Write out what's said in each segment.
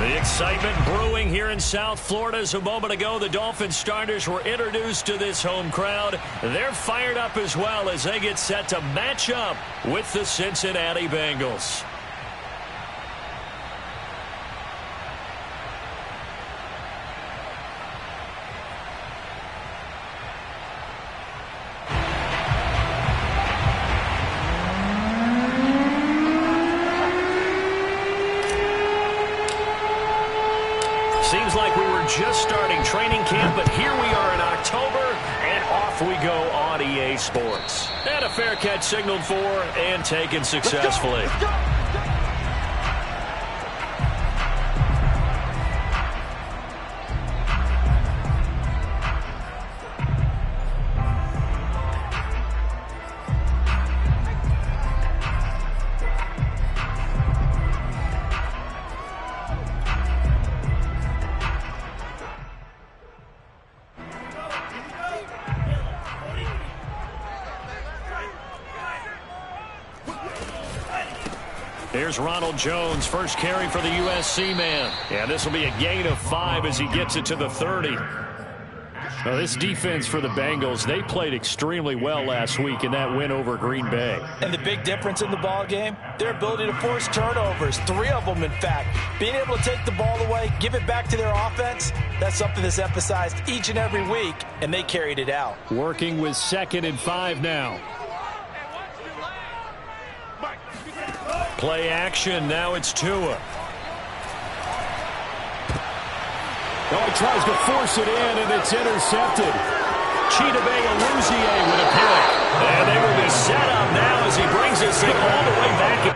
The excitement brewing here in South Florida as a moment ago the Dolphins starters were introduced to this home crowd. They're fired up as well as they get set to match up with the Cincinnati Bengals. Seems like we were just starting training camp, but here we are in October, and off we go on EA Sports. And a fair catch signaled for and taken successfully. Let's go. Here's Ronald Jones, first carry for the USC man. And this will be a gain of 5 as he gets it to the 30. Now, this defense for the Bengals, they played extremely well last week in that win over Green Bay. And the big difference in the ball game, their ability to force turnovers, 3 of them in fact. Being able to take the ball away, give it back to their offense, that's something that's emphasized each and every week, and they carried it out. Working with 2nd and 5 now. Play action, now it's Tua. Oh, he tries to force it in, and it's intercepted. Chidobe Awuzie with a pick. And they will be set up now as he brings this thing all the way back.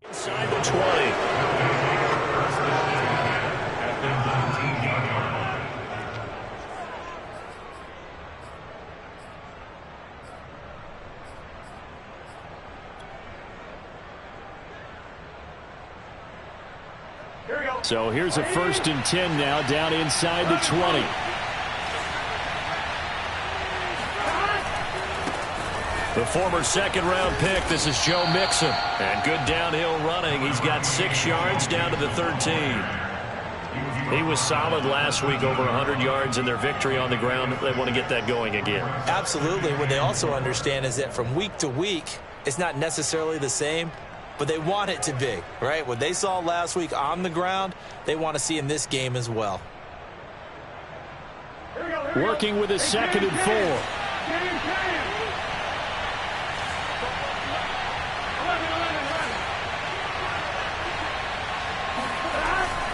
Inside the 20. So here's a 1st and 10 now, down inside the 20. The former 2nd-round pick, this is Joe Mixon. And good downhill running. He's got 6 yards down to the 13. He was solid last week, over 100 yards in their victory on the ground. They want to get that going again. Absolutely. What they also understand is that from week to week, it's not necessarily the same, but they want it to be, right? What they saw last week on the ground, they want to see in this game as well. Working with a 2nd and 4.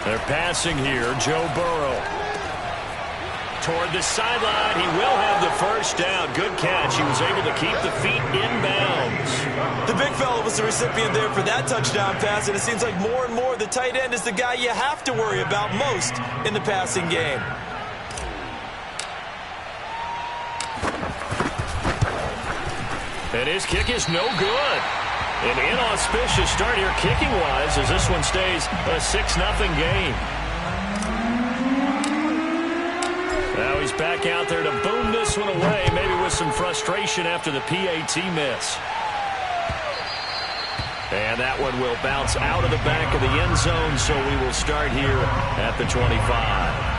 They're passing here, Joe Burrow. toward the sideline. He will have the first down. Good catch. He was able to keep the feet in bounds. The big fella was the recipient there for that touchdown pass, and it seems like more and more the tight end is the guy you have to worry about most in the passing game. And his kick is no good. An inauspicious start here kicking-wise as this one stays a 6-0 game. Now he's back out there to boom this one away, maybe with some frustration after the PAT miss. And that one will bounce out of the back of the end zone, so we will start here at the 25.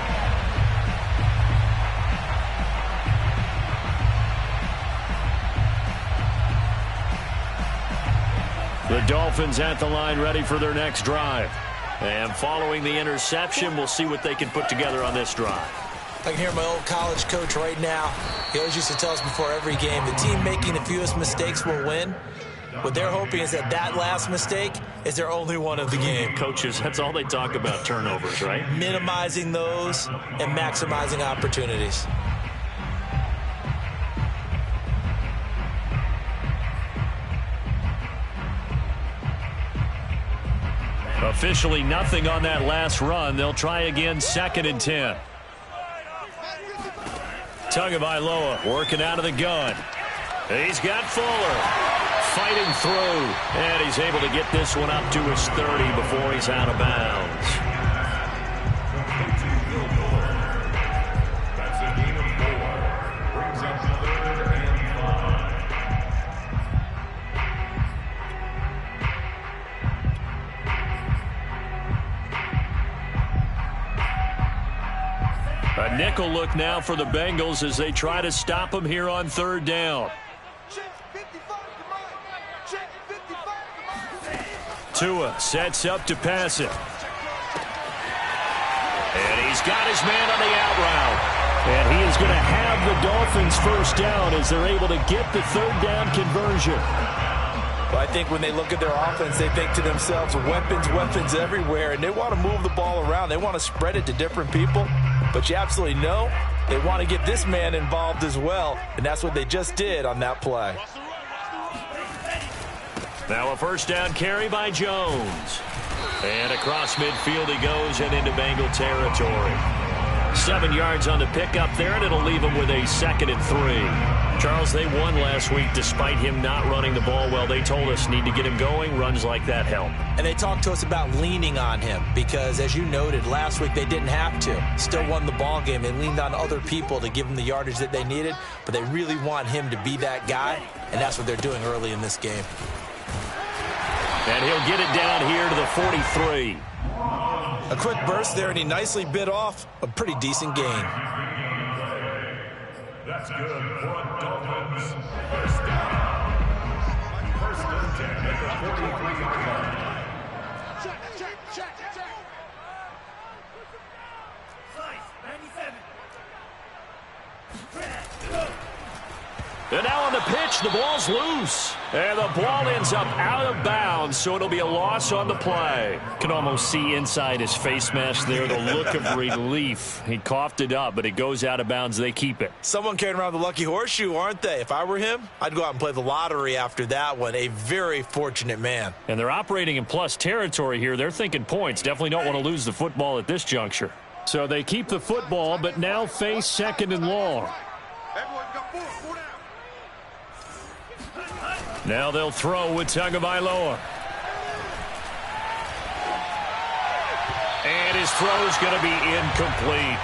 The Dolphins at the line ready for their next drive. And following the interception, we'll see what they can put together on this drive. I can hear my old college coach right now. He always used to tell us before every game, the team making the fewest mistakes will win. What they're hoping is that that last mistake is their only one of the game. Coaches, that's all they talk about, turnovers, right? Minimizing those and maximizing opportunities. Officially nothing on that last run. They'll try again, 2nd and 10. Tagovailoa working out of the gun. He's got Fuller fighting through, and he's able to get this one up to his 30 before he's out of bounds. A nickel look now for the Bengals as they try to stop him here on 3rd down. Tua sets up to pass it. And he's got his man on the out route. And he is going to have the Dolphins first down as they're able to get the 3rd down conversion. Well, I think when they look at their offense, they think to themselves, weapons, weapons everywhere, and they want to move the ball around. They want to spread it to different people, but you absolutely know they want to get this man involved as well, and that's what they just did on that play. Now a first down carry by Jones. And across midfield he goes and into Bengal territory. 7 yards on the pickup there, and it'll leave him with a 2nd and 3. Charles, they won last week despite him not running the ball well. They told us need to get him going. Runs like that help. And they talked to us about leaning on him because, as you noted, last week they didn't have to. Still won the ball game. They leaned on other people to give them the yardage that they needed, but they really want him to be that guy, and that's what they're doing early in this game. And he'll get it down here to the 43. A quick burst there, and he nicely bit off a pretty decent gain. That's good for Dolphins. First down. 1st and 10 at the 43-yard line. Check. And now on the pitch, the ball's loose. And the ball ends up out of bounds, so it'll be a loss on the play. Can almost see inside his face mask there the look of relief. He coughed it up, but it goes out of bounds. They keep it. Someone carrying around the lucky horseshoe, aren't they? If I were him, I'd go out and play the lottery after that one. A very fortunate man. And they're operating in plus territory here. They're thinking points. Definitely don't want to lose the football at this juncture. So they keep the football, but now face 2nd and long. Now they'll throw with Tagovailoa. And his throw's going to be incomplete.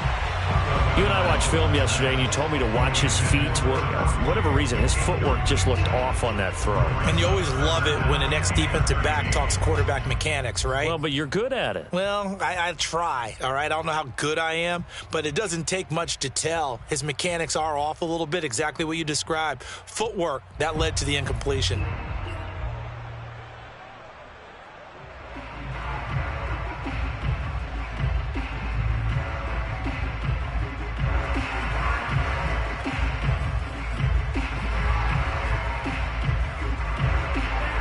You and I watched film yesterday, and you told me to watch his feet. Well, for whatever reason, his footwork just looked off on that throw. And you always love it when an ex-defensive back talks quarterback mechanics, right? Well, but you're good at it. Well, I try, all right? I don't know how good I am, but it doesn't take much to tell. His mechanics are off a little bit, exactly what you described. Footwork, that led to the incompletion.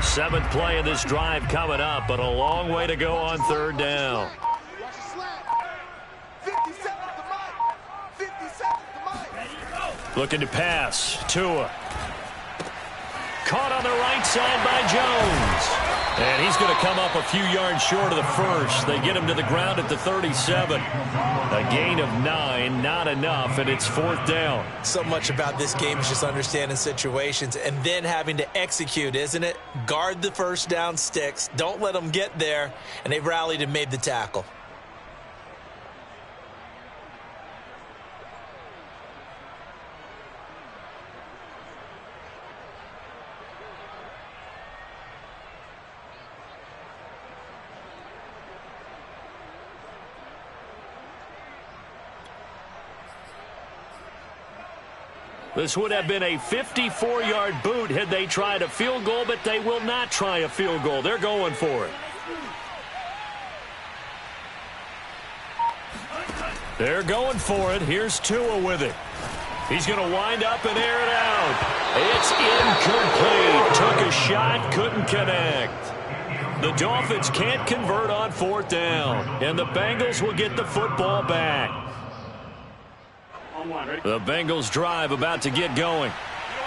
Seventh play of this drive coming up, but a long way to go on 3rd down. 50 seconds. Looking to pass. Tua. Caught on the right side by Jones. And he's going to come up a few yards short of the first. They get him to the ground at the 37. A gain of 9, not enough, and it's 4th down. So much about this game is just understanding situations and then having to execute, isn't it? Guard the first down sticks. Don't let them get there. And they rallied and made the tackle. This would have been a 54-yard boot had they tried a field goal, but they will not try a field goal. They're going for it. They're going for it. Here's Tua with it. He's going to wind up and air it out. It's incomplete. Took a shot, couldn't connect. The Dolphins can't convert on 4th down, and the Bengals will get the football back. The Bengals drive about to get going.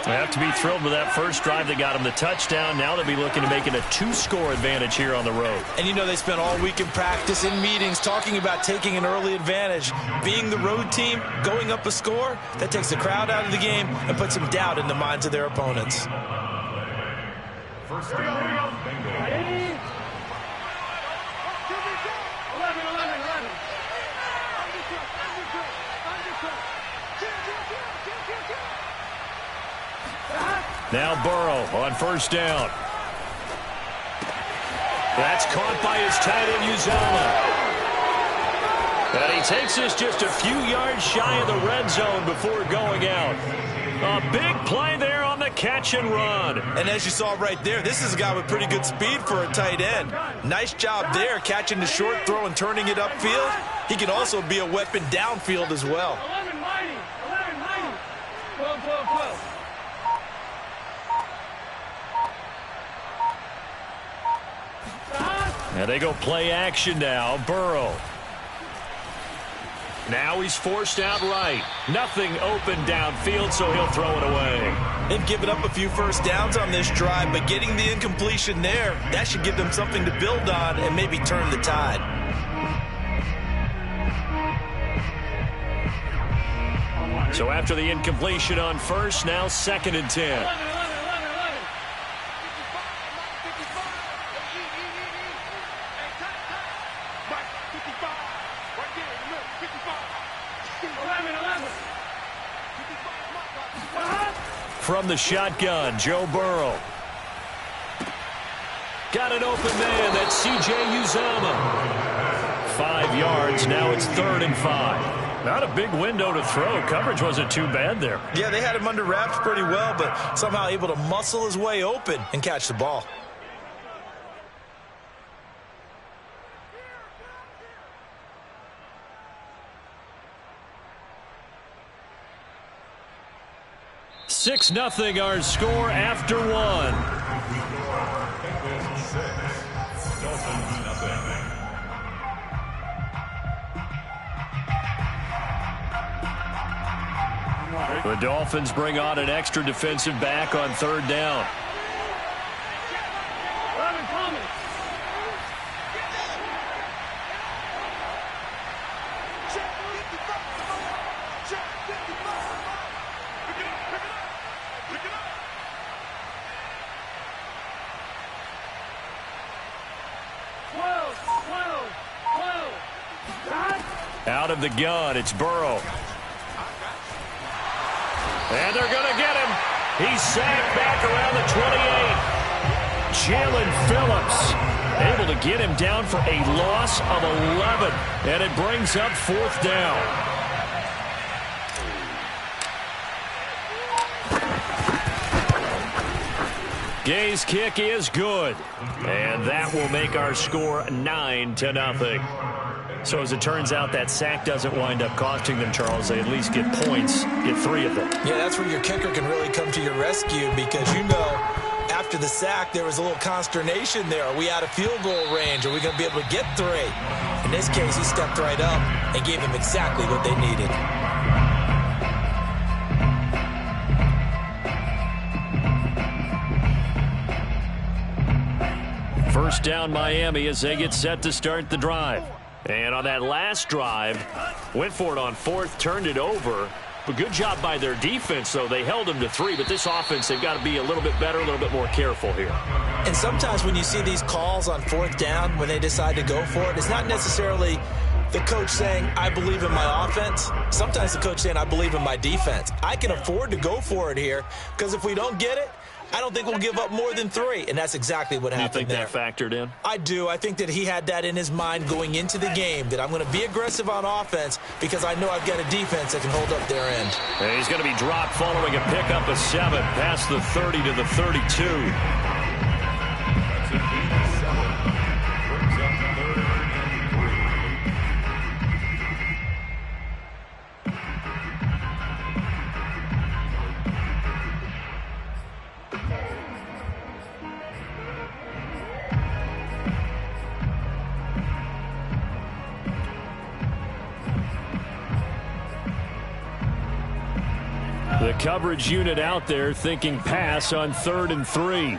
They have to be thrilled with that first drive that got them the touchdown. Now they'll be looking to make it a 2-score advantage here on the road. And you know they spent all week in practice, in meetings, talking about taking an early advantage. Being the road team, going up a score, that takes the crowd out of the game and puts some doubt in the minds of their opponents. First down, Bengals. Now Burrow on first down. That's caught by his tight end, Uzomah. And he takes us just a few yards shy of the red zone before going out. A big play there on the catch and run. And as you saw right there, this is a guy with pretty good speed for a tight end. Nice job there, catching the short throw and turning it upfield. He can also be a weapon downfield as well. 12. And they go play action now. Burrow. Now he's forced out right. Nothing open downfield, so he'll throw it away. They've given up a few first downs on this drive, but getting the incompletion there, that should give them something to build on and maybe turn the tide. So after the incompletion on first, now 2nd and 10. From the shotgun, Joe Burrow. Got an open man. That's C.J. Uzomah. 5 yards. Now it's 3rd and 5. Not a big window to throw. Coverage wasn't too bad there. Yeah, they had him under wraps pretty well, but somehow able to muscle his way open and catch the ball. Six nothing our score after 1. The Dolphins bring on an extra defensive back on 3rd down. Out of the gun, it's Burrow. And they're going to get him. He's sacked back around the 28. Jalen Phillips able to get him down for a loss of 11. And it brings up 4th down. Gay's kick is good. And that will make our score 9-0. So as it turns out, that sack doesn't wind up costing them, Charles. They at least get points, get 3 of them. Yeah, that's where your kicker can really come to your rescue because, you know, after the sack, there was a little consternation there. Are we out of field goal range? Are we going to be able to get 3? In this case, he stepped right up and gave them exactly what they needed. First down Miami as they get set to start the drive. And on that last drive, went for it on fourth, turned it over. But good job by their defense, though. They held them to 3, but this offense, they've got to be a little bit better, a little bit more careful here. And sometimes when you see these calls on fourth down, when they decide to go for it, it's not necessarily the coach saying, I believe in my offense. Sometimes the coach saying, I believe in my defense. I can afford to go for it here because if we don't get it, I don't think we'll give up more than 3, and that's exactly what happened there. You think that factored in? I do. I think that he had that in his mind going into the game, that I'm going to be aggressive on offense because I know I've got a defense that can hold up their end. And he's going to be dropped following a pickup of 7 past the 30 to the 32. The coverage unit out there thinking pass on 3rd and 3.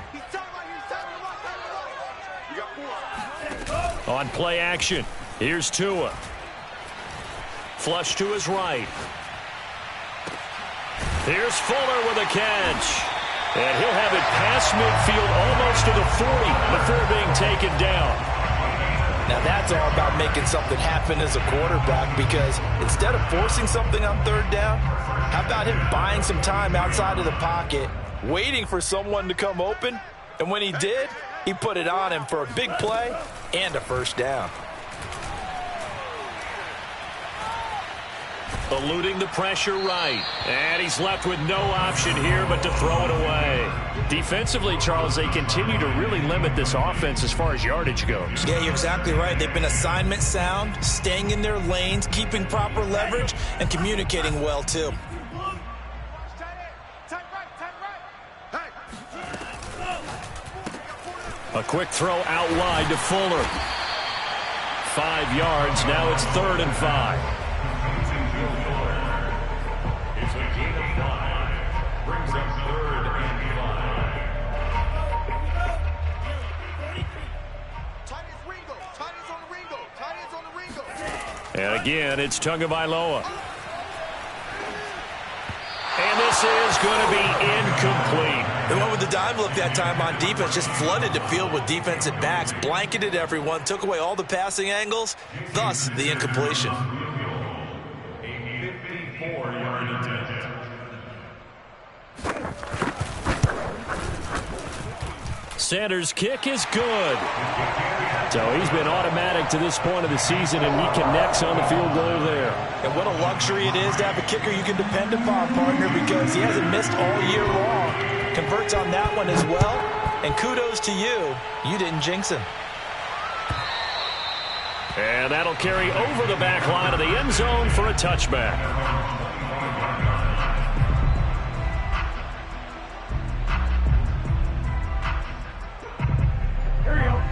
On play action, here's Tua. Flush to his right. Here's Fuller with a catch. And he'll have it past midfield almost to the 40 before being taken down. Now that's all about making something happen as a quarterback, because instead of forcing something on 3rd down, how about him buying some time outside of the pocket, waiting for someone to come open, and when he did, he put it on him for a big play and a first down. Eluding the pressure right. And he's left with no option here but to throw it away. Defensively, Charles, they continue to really limit this offense as far as yardage goes. Yeah, you're exactly right. They've been assignment sound, staying in their lanes, keeping proper leverage, and communicating well, too. A quick throw out wide to Fuller. 5 yards. Now it's 3rd and 5. It's a gain of 5. Brings up 3rd and 5. And again, it's Tagovailoa. And this is going to be incomplete. They went with the dime look that time on defense, just flooded the field with defensive backs, blanketed everyone, took away all the passing angles, thus the incompletion. A 54-yard attempt. Sanders' kick is good. So he's been automatic to this point of the season, and he connects on the field goal there. And what a luxury it is to have a kicker you can depend upon, partner, because he hasn't missed all year long. Converts on that one as well, and kudos to you. You didn't jinx him. And that'll carry over the back line of the end zone for a touchback.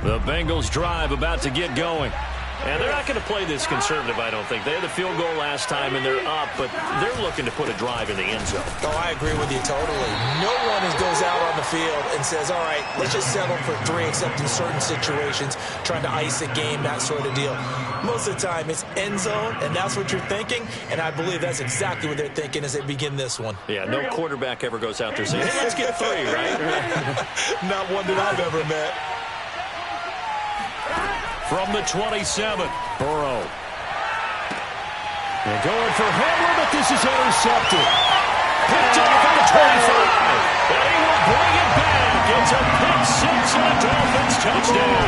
The Bengals drive about to get going. And they're not going to play this conservative, I don't think. They had the field goal last time, and they're up, but they're looking to put a drive in the end zone. Oh, I agree with you totally. No one goes out on the field and says, all right, let's just settle for 3, except in certain situations, trying to ice a game, that sort of deal. Most of the time, it's end zone, and that's what you're thinking, and I believe that's exactly what they're thinking as they begin this one. Yeah, no quarterback ever goes out there saying, hey, let's get 3, right? Not one that I've ever met. From the 27, Burrow. They're going for Hamler, but this is intercepted. Picked off at the 25. And he will bring it back. It's a pick 6 and a Dolphins touchdown.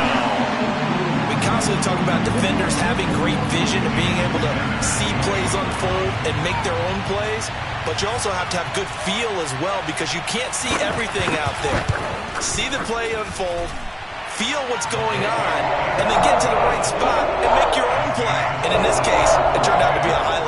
We constantly talk about defenders having great vision and being able to see plays unfold and make their own plays. But you also have to have good feel as well, because you can't see everything out there. See the play unfold, feel what's going on, and then get to the right spot and make your own play. And in this case, it turned out to be a highlight.